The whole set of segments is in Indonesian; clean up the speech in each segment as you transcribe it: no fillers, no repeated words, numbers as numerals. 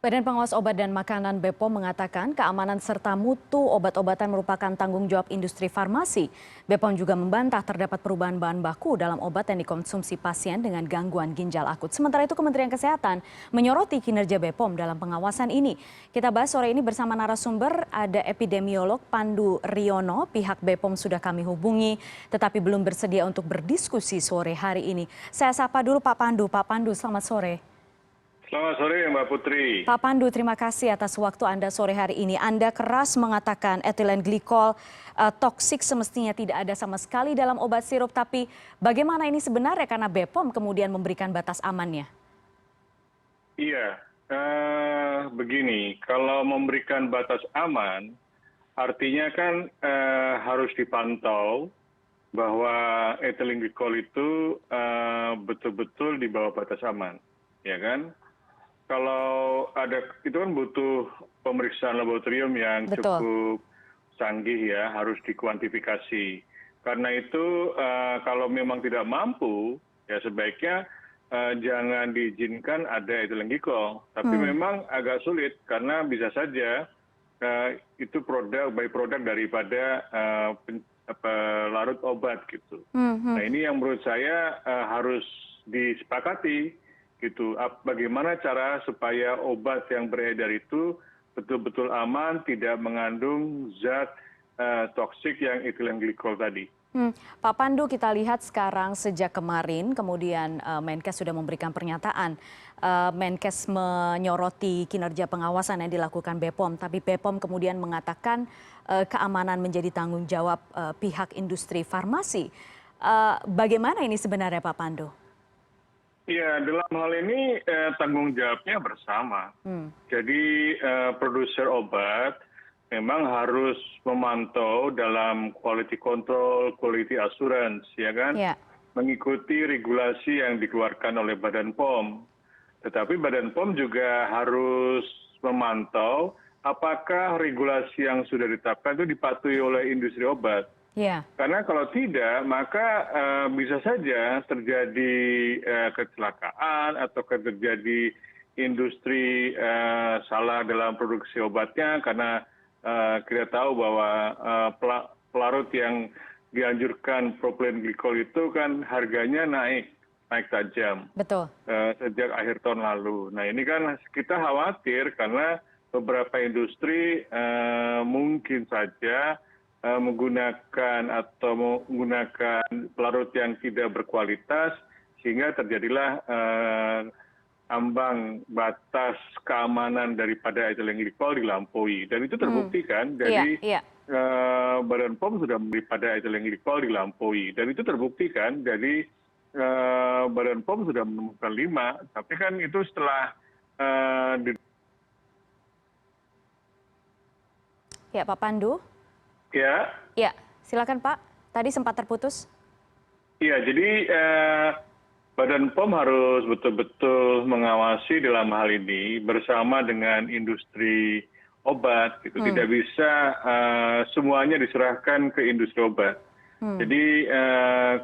Badan Pengawas Obat dan Makanan BPOM mengatakan keamanan serta mutu obat-obatan merupakan tanggung jawab industri farmasi. BPOM juga membantah terdapat perubahan bahan baku dalam obat yang dikonsumsi pasien dengan gangguan ginjal akut. Sementara itu Kementerian Kesehatan menyoroti kinerja BPOM dalam pengawasan ini. Kita bahas sore ini bersama narasumber, ada epidemiolog Pandu Riono. Pihak BPOM sudah kami hubungi tetapi belum bersedia untuk berdiskusi sore hari ini. Saya sapa dulu Pak Pandu. Pak Pandu, selamat sore. Selamat sore Mbak Putri. Pak Pandu, terima kasih atas waktu Anda sore hari ini. Anda keras mengatakan etilen glikol toksik semestinya tidak ada sama sekali dalam obat sirup. Tapi bagaimana ini sebenarnya karena BPOM kemudian memberikan batas amannya? Iya, begini, kalau memberikan batas aman, artinya kan harus dipantau bahwa etilen glikol itu betul-betul di bawah batas aman, ya kan? Kalau ada, itu kan butuh pemeriksaan laboratorium yang cukup canggih ya, harus dikuantifikasi. Karena itu kalau memang tidak mampu, ya sebaiknya jangan diizinkan ada etilen glikol. Tapi memang agak sulit karena bisa saja itu byproduct daripada pelarut obat gitu. Nah ini yang menurut saya harus disepakati. Gitu. Bagaimana cara supaya obat yang beredar itu betul-betul aman, tidak mengandung zat toksik yang etilen glikol tadi. Pak Pandu, kita lihat sekarang sejak kemarin, kemudian Menkes sudah memberikan pernyataan. Menkes menyoroti kinerja pengawasan yang dilakukan BPOM, tapi BPOM kemudian mengatakan keamanan menjadi tanggung jawab pihak industri farmasi. Bagaimana ini sebenarnya Pak Pandu? Ya, dalam hal ini tanggung jawabnya bersama. Jadi produser obat memang harus memantau dalam quality control, quality assurance, ya kan? Mengikuti regulasi yang dikeluarkan oleh Badan POM. Tetapi Badan POM juga harus memantau apakah regulasi yang sudah ditetapkan itu dipatuhi oleh industri obat. Karena kalau tidak, maka bisa saja terjadi kecelakaan atau terjadi industri salah dalam produksi obatnya karena kita tahu bahwa pelarut yang dianjurkan propylene glikol itu kan harganya naik tajam. Sejak akhir tahun lalu. Nah ini kan kita khawatir karena beberapa industri mungkin saja menggunakan pelarut yang tidak berkualitas sehingga terjadilah ambang batas keamanan daripada etilen glikol dilampaui dan itu terbukti kan dari Badan POM sudah daripada etilen glikol dilampaui dan itu terbukti kan dari Badan POM sudah menemukan 5 tapi kan itu setelah Pak Pandu. Ya, silakan Pak. Tadi sempat terputus. Iya, jadi Badan POM harus betul-betul mengawasi dalam hal ini bersama dengan industri obat. Itu tidak bisa semuanya diserahkan ke industri obat. Jadi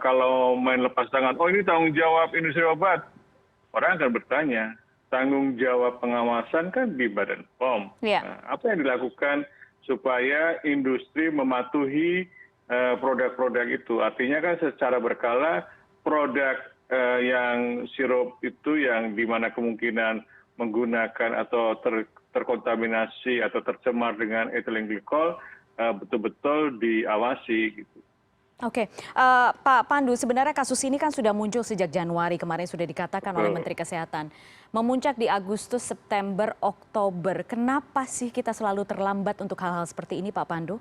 kalau main lepas tangan, oh ini tanggung jawab industri obat, orang akan bertanya, tanggung jawab pengawasan kan di Badan POM. Apa yang dilakukan supaya industri mematuhi produk-produk itu. Artinya kan secara berkala produk yang sirup itu yang dimana kemungkinan menggunakan atau terkontaminasi atau tercemar dengan etilen glikol betul-betul diawasi gitu. Oke, Pak Pandu, sebenarnya kasus ini kan sudah muncul sejak Januari kemarin sudah dikatakan oleh Menteri Kesehatan. Memuncak di Agustus, September, Oktober. Kenapa sih kita selalu terlambat untuk hal-hal seperti ini, Pak Pandu?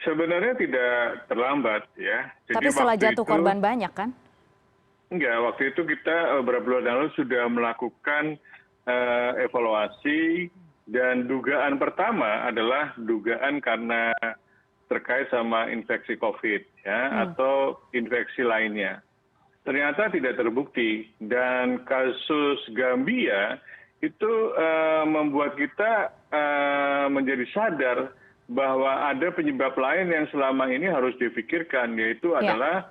Sebenarnya tidak terlambat ya. Tapi setelah jatuh korban banyak kan? Enggak, waktu itu kita beberapa bulan lalu sudah melakukan evaluasi dan dugaan pertama adalah dugaan karena terkait sama infeksi COVID ya atau infeksi lainnya. Ternyata tidak terbukti dan kasus Gambia itu membuat kita menjadi sadar bahwa ada penyebab lain yang selama ini harus dipikirkan yaitu adalah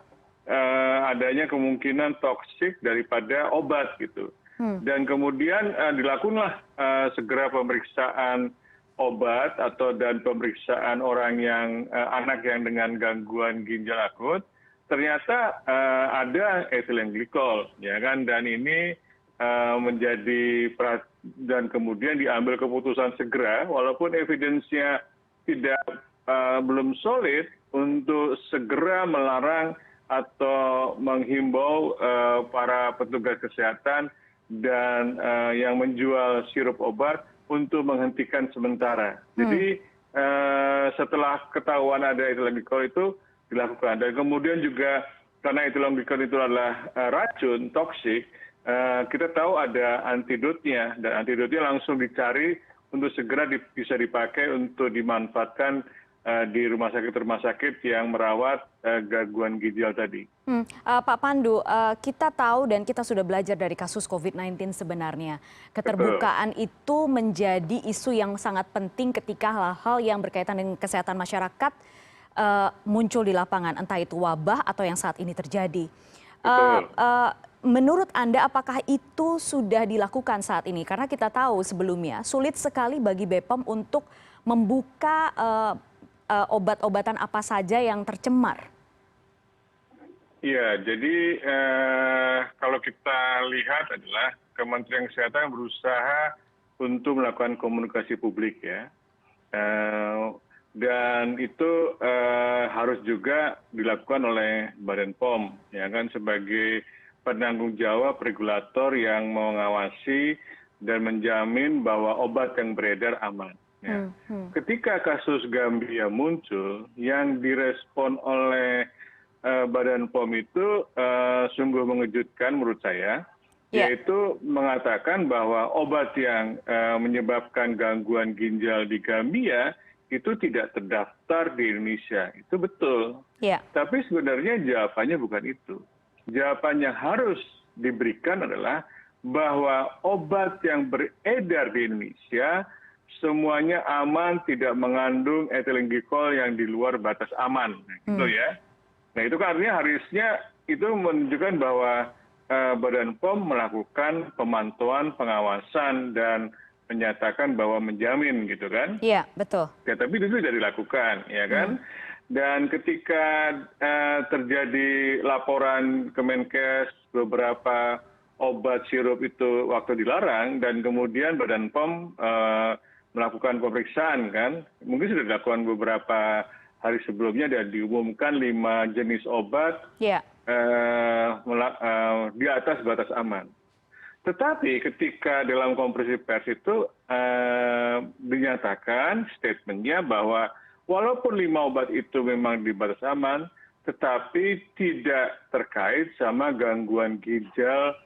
adanya kemungkinan toksik daripada obat gitu. Dan kemudian dilakukanlah segera pemeriksaan obat dan pemeriksaan orang yang anak yang dengan gangguan ginjal akut. Ternyata ada ethylene glycol, ya kan? Dan ini dan kemudian diambil keputusan segera, walaupun evidence-nya belum solid, untuk segera melarang atau menghimbau para petugas kesehatan dan yang menjual sirup obat untuk menghentikan sementara. Jadi setelah ketahuan ada ethylene glycol itu dilakukan. Dan kemudian juga karena ethylene glycol itu adalah racun, toksik, kita tahu ada antidotnya. Dan antidotnya langsung dicari untuk segera bisa dipakai untuk dimanfaatkan di rumah sakit yang merawat gangguan ginjal tadi. Pak Pandu, kita tahu dan kita sudah belajar dari kasus COVID-19 sebenarnya. Keterbukaan itu menjadi isu yang sangat penting ketika hal-hal yang berkaitan dengan kesehatan masyarakat muncul di lapangan, entah itu wabah atau yang saat ini terjadi. Menurut Anda, apakah itu sudah dilakukan saat ini? Karena kita tahu sebelumnya sulit sekali bagi BPOM untuk membuka obat-obatan apa saja yang tercemar. Ya, jadi kalau kita lihat adalah Kementerian Kesehatan berusaha untuk melakukan komunikasi publik, ya. Dan itu harus juga dilakukan oleh Badan POM, ya kan, sebagai penanggung jawab regulator yang mengawasi dan menjamin bahwa obat yang beredar aman. Ya. Ketika kasus Gambia muncul, yang direspon oleh Badan POM itu sungguh mengejutkan menurut saya, yaitu mengatakan bahwa obat yang menyebabkan gangguan ginjal di Gambia itu tidak terdaftar di Indonesia. Itu betul. Tapi sebenarnya jawabannya bukan itu. Jawaban yang harus diberikan adalah bahwa obat yang beredar di Indonesia semuanya aman, tidak mengandung ethylene glycol yang di luar batas aman. Gitu ya. Nah itu kan artinya harusnya itu menunjukkan bahwa Badan POM melakukan pemantauan, pengawasan, dan menyatakan bahwa menjamin gitu kan. Iya, betul. Ya, tapi itu tidak dilakukan, ya kan. Dan ketika terjadi laporan Kemenkes beberapa obat sirup itu waktu dilarang, dan kemudian Badan POM melakukan pemeriksaan kan, mungkin sudah dilakukan beberapa hari sebelumnya dan diumumkan 5 jenis obat di atas batas aman. Tetapi ketika dalam konferensi pers itu dinyatakan statementnya bahwa walaupun 5 obat itu memang di batas aman, tetapi tidak terkait sama gangguan ginjal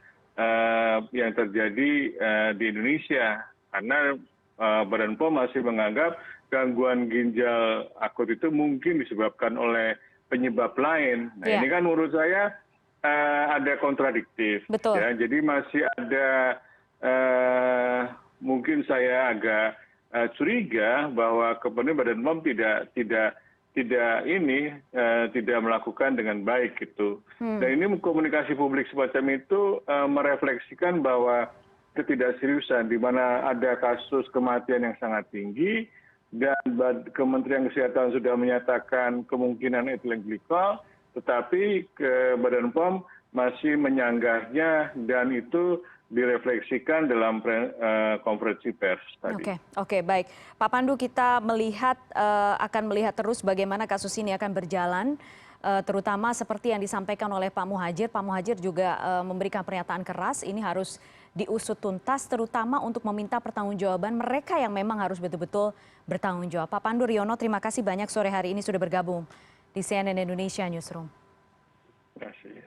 yang terjadi di Indonesia. Karena Badan POM masih menganggap gangguan ginjal akut itu mungkin disebabkan oleh penyebab lain. Nah ini kan menurut saya ada kontradiktif. Betul. Ya, jadi masih ada mungkin saya agak curiga bahwa kemudian Badan POM tidak melakukan dengan baik gitu. Dan ini komunikasi publik semacam itu merefleksikan bahwa ketidakseriusan di mana ada kasus kematian yang sangat tinggi dan Kementerian Kesehatan sudah menyatakan kemungkinan ethylene glycol, tetapi Badan POM masih menyanggahnya dan itu direfleksikan dalam konferensi pers tadi. Oke, baik. Pak Pandu, kita akan melihat terus bagaimana kasus ini akan berjalan, terutama seperti yang disampaikan oleh Pak Muhadjir. Pak Muhadjir juga memberikan pernyataan keras, ini harus diusut tuntas, terutama untuk meminta pertanggungjawaban mereka yang memang harus betul-betul bertanggung jawab. Pak Pandu Riono, terima kasih banyak sore hari ini sudah bergabung di CNN Indonesia Newsroom. Terima kasih.